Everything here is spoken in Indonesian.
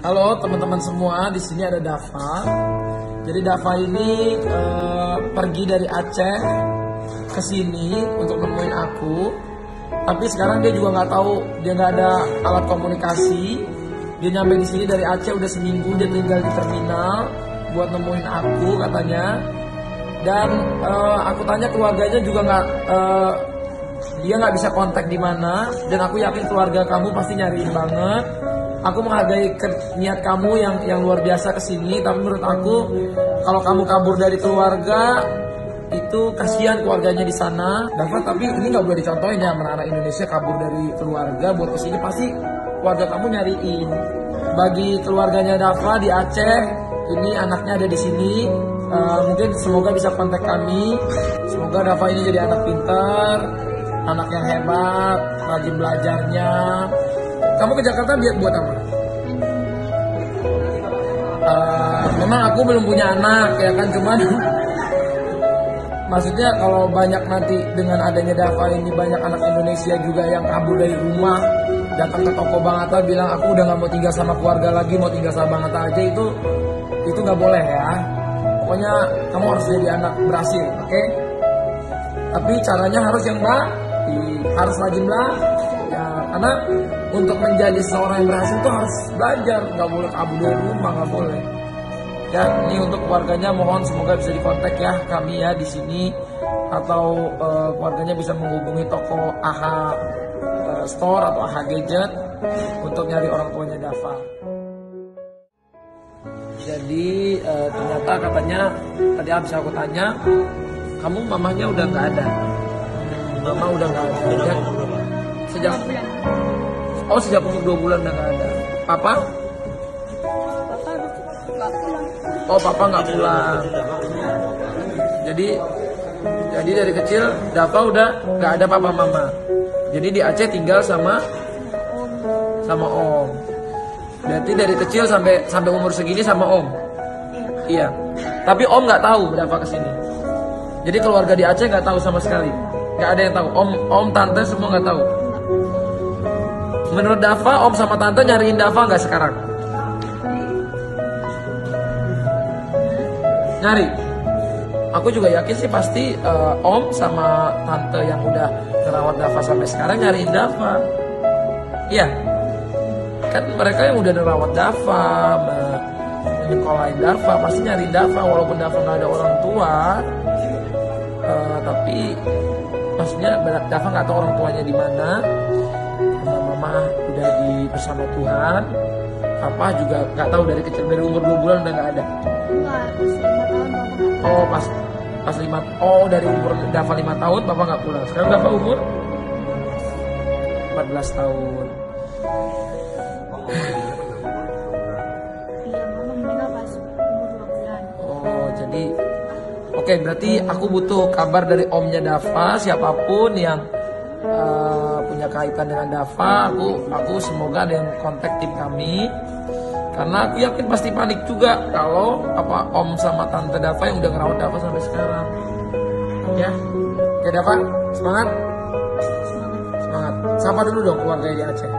Halo teman-teman semua, di sini ada Dava. Jadi Dava ini pergi dari Aceh ke sini untuk nemuin aku. Tapi sekarang dia juga nggak tahu, dia nggak ada alat komunikasi. Dia nyampe di sini dari Aceh udah seminggu, dia tinggal di terminal buat nemuin aku katanya. Dan aku tanya keluarganya juga nggak, dia nggak bisa kontak di mana. Dan aku yakin keluarga kamu pasti nyariin banget. Aku menghargai niat kamu yang luar biasa kesini, tapi menurut aku kalau kamu kabur dari keluarga itu kasihan keluarganya di sana. Dava, tapi ini nggak boleh dicontohin ya, anak Indonesia kabur dari keluarga buat kesini pasti keluarga kamu nyariin. Bagi keluarganya Dava di Aceh, ini anaknya ada di sini. Mungkin semoga bisa kontak kami. Semoga Dava ini jadi anak pintar, anak yang hebat, rajin belajarnya. Kamu ke Jakarta buat apa? Memang aku belum punya anak ya kan, cuman maksudnya kalau banyak nanti dengan adanya Dava ini banyak anak Indonesia juga yang kabur dari rumah, datang ke toko Bang Atta bilang aku udah nggak mau tinggal sama keluarga lagi, mau tinggal sama Bang Atta aja, itu nggak boleh ya. Pokoknya kamu harus jadi anak berhasil, oke? Tapi caranya harus yang harus rajin belajar. Karena untuk menjadi seorang yang berhasil itu harus belajar, nggak boleh kabur dari rumah, nggak boleh. Ya, ini untuk keluarganya mohon semoga bisa dikontak ya kami ya di sini, atau keluarganya bisa menghubungi toko AHA Store atau AHA Gadget untuk nyari orang tuanya Dava. Jadi ternyata katanya tadi habis aku tanya, kamu mamanya udah nggak ada. Mama udah nggak ada. Sejak umur 2 bulan udah nggak ada. Papa? Oh, papa nggak pulang. Jadi dari kecil Dava udah nggak ada papa mama. Jadi di Aceh tinggal sama om. Berarti dari kecil sampai umur segini sama om. Iya. Tapi om nggak tahu Dava kesini. Jadi keluarga di Aceh nggak tahu sama sekali. Nggak ada yang tahu. Om tante semua nggak tahu. Menurut Dava, om sama tante nyariin Dava nggak sekarang? Nyari. Aku juga yakin sih pasti om sama tante yang udah ngerawat Dava sampai sekarang nyariin Dava. Iya. Kan mereka yang udah ngerawat Dava, menyekolahin Dava, pasti nyariin Dava walaupun Dava nggak ada orang tua. Tapi maksudnya Dava nggak tahu orang tuanya di mana. Mama udah bersama Tuhan. Papa juga nggak tahu dari kecil, dari umur 2 bulan udah nggak ada. Enggak, pas 5 tahun Papa nggak pulang. Oh pas 5. Oh, dari umur Dava 5 tahun Papa nggak pulang. Sekarang Dava umur 14 tahun. Iya, Mama meninggal pas umur 2 bulan. Oh, jadi oke, berarti aku butuh kabar dari omnya Dava, siapapun yang punya kaitan dengan Dava. Aku semoga ada yang kontak tim kami, karena aku yakin pasti panik juga kalau om sama tante Dava yang udah ngerawat Dava sampai sekarang. Ya, oke Dava, semangat. Sapa dulu dong keluarga di Aceh.